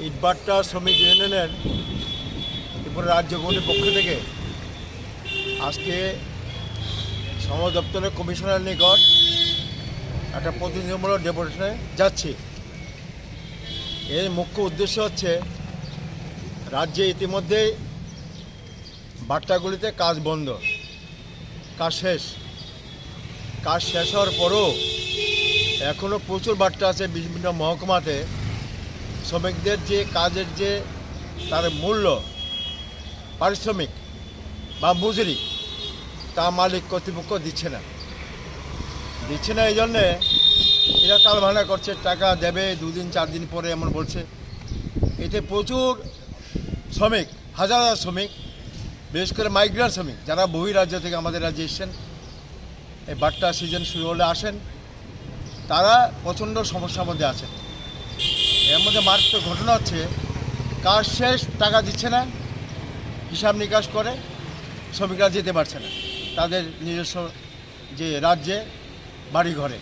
ইটভাটা শ্রমিক ইউনিয়নের ত্রিপুরা রাজ্য কমিটির পক্ষ থেকে আজকে শ্রম দপ্তরের কমিশনার নিকট একটা প্রতিনিধিমূলক ডেপুটেশনে যাচ্ছি। এর মুখ্য উদ্দেশ্য হচ্ছে রাজ্যে ইতিমধ্যে ভাট্টাগুলিতে কাজ বন্ধ, কাজ শেষ হওয়ার পরও এখনও প্রচুর ভাট্টা আছে বিভিন্ন মহকুমাতে। শ্রমিকদের যে কাজের যে তার মূল্য পারিশ্রমিক বা মজুরি তা মালিক কর্তৃপক্ষ দিচ্ছে না। এই জন্যে এরা টালবাহানা করছে, টাকা দেবে 2 দিন 4 দিন পরে এমন বলছে। এতে প্রচুর শ্রমিক, হাজার শ্রমিক, বিশেষ করে মাইগ্রেন্ট শ্রমিক যারা বহিরাজ্য থেকে আমাদের রাজ্যে এসছেন, এই ভাট্টা সিজন শুরু হলে আসেন, তারা প্রচণ্ড সমস্যার মধ্যে আছেন। এর মধ্যে মারাত্মক ঘটনা হচ্ছে কাজ শেষ, টাকা দিচ্ছে না, হিসাব নিকাশ করে শ্রমিকরা যেতে পারছে না তাদের নিজস্ব যে রাজ্যে বাড়ি ঘরে,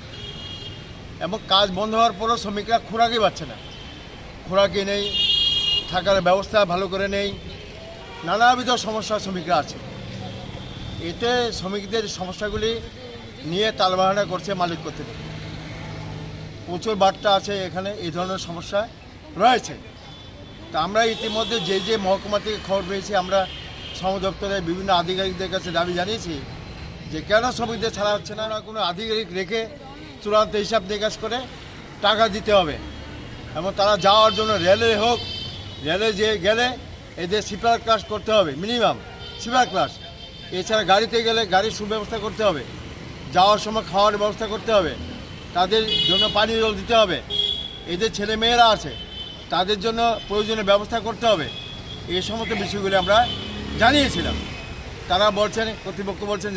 এবং কাজ বন্ধ হওয়ার পরও শ্রমিকরা খোরাকই পাচ্ছে না। খোরাকি নেই, থাকার ব্যবস্থা ভালো করে নেই, নানাবিধ সমস্যা শ্রমিকরা আছে। এতে শ্রমিকদের সমস্যাগুলি নিয়ে তালবাহানা করছে মালিক কর্তৃপক্ষ। প্রচুর ভাট্টা আছে এখানে, এই ধরনের সমস্যা রয়েছে। তা আমরা ইতিমধ্যে যে মহকুমা থেকে খবর পেয়েছি, আমরা শ্রম দপ্তরের বিভিন্ন আধিকারিকদের কাছে দাবি জানিয়েছি যে কেন শ্রমিকদের ছাড়া হচ্ছে না। কোনো আধিকারিক রেখে চূড়ান্ত হিসাব নিকাশ করে টাকা দিতে হবে, এবং তারা যাওয়ার জন্য রেলে হোক, রেলে যে গেলে এদের স্লিপার ক্লাস করতে হবে, মিনিমাম স্লিপার ক্লাস। এছাড়া গাড়িতে গেলে গাড়ির সুব্যবস্থা করতে হবে, যাওয়ার সময় খাওয়ার ব্যবস্থা করতে হবে, তাদের জন্য পানীয় জল দিতে হবে। এদের ছেলে মেয়েরা আছে, তাদের জন্য প্রয়োজনীয় ব্যবস্থা করতে হবে। এই সমস্ত বিষয়গুলি আমরা জানিয়েছিলাম। তারা বলছেন, কর্তৃপক্ষ বলছেন,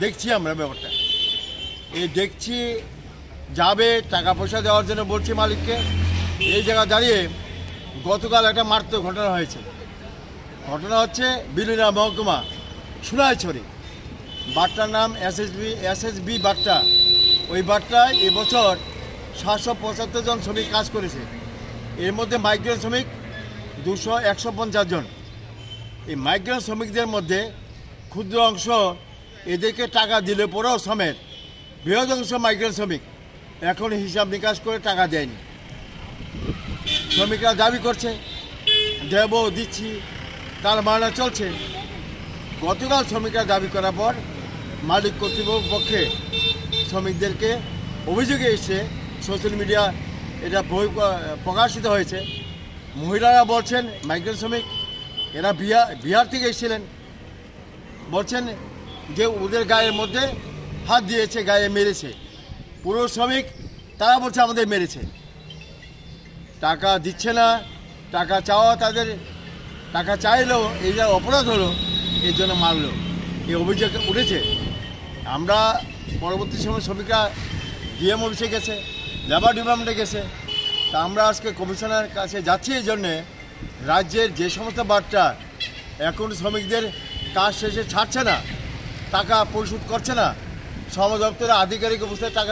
দেখছি আমরা ব্যাপারটা, দেখছি যাবে, টাকা পয়সা দেওয়ার জন্য বলছি মালিককে। এই জায়গা দাঁড়িয়ে গতকাল একটা মারাত্মক ঘটনা হয়েছে। ঘটনা হচ্ছে বিলুনিয়া মহকুমা সোনাইছড়ি, ভাট্টার নাম এসএসবি ভাট্টা। ওই ভাট্টায় এবছর 775 জন শ্রমিক কাজ করেছে। এর মধ্যে মাইগ্রেন্ট শ্রমিক 150 জন। এই মাইগ্রেন্ট শ্রমিকদের মধ্যে ক্ষুদ্র অংশ এদেরকে টাকা দিলে পরেও সমেত বৃহৎ অংশ মাইগ্রেন্ট শ্রমিক এখন হিসাব নিকাশ করে টাকা দেয়নি। শ্রমিকরা দাবি করছে দেব, দিচ্ছি, তার মানা চলছে। গতকাল শ্রমিকরা দাবি করার পর মালিক কর্তৃপক্ষ পক্ষে শ্রমিকদেরকে অভিযোগে এসে সোশ্যাল মিডিয়া এটা প্রকাশিত হয়েছে। মহিলারা বলছেন, মাইগ্রেন্ট শ্রমিক এরা বিহার থেকে এসেছিলেন, বলছেন যে ওদের গায়ের মধ্যে হাত দিয়েছে, গায়ে মেরেছে। পুরো শ্রমিক তারা বলছে আমাদের মেরেছে, টাকা দিচ্ছে না, টাকা চাওয়া তাদের, টাকা চাইলেও এই যা অপরাধ হলো এর জন্য মারলো, এই অভিযোগ উঠেছে। আমরা পরবর্তী সময় শ্রমিকরা ডিএম অফিসে গেছে, লেবার ডিপার্টমেন্টে গেছে। তা আমরা আজকে কমিশনার কাছে যাচ্ছি এই জন্যে রাজ্যের যে সমস্ত ভাট্টা এখন শ্রমিকদের কাজ শেষে ছাড়ছে না, টাকা পরিশোধ করছে না, শ্রম দপ্তরের আধিকারিক অবস্থায় টাকা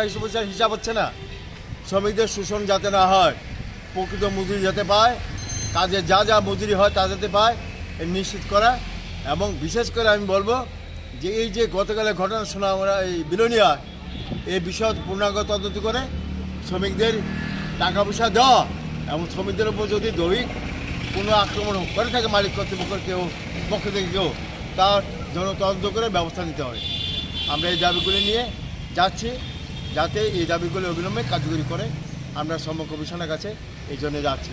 হিসাব হচ্ছে না, শ্রমিকদের শোষণ যাতে না হয়, প্রকৃত মজুরি যাতে পায়, কাজে যা মজুরি হয় তা যাতে পায়, নিশ্চিত করা। এবং বিশেষ করে আমি বলবো যে এই যে গতকালের ঘটনা শোনা আমরা এই বিলোনিয়া, এই বিষয় পূর্ণাঙ্গ তদন্ত করে শ্রমিকদের টাকা পয়সা দেওয়া, এবং শ্রমিকদের উপর যদি দৈহিক কোনো আক্রমণ করে থাকে মালিক কর্তৃপক্ষের পক্ষ থেকে কেউ, তার জন্য তদন্ত করে ব্যবস্থা নিতে হবে। আমরা এই দাবিগুলি নিয়ে যাচ্ছি, যাতে এই দাবিগুলি অবিলম্বে কার্যকরী করে। আমরা শ্রম কমিশনের কাছে এই জন্য যাচ্ছি।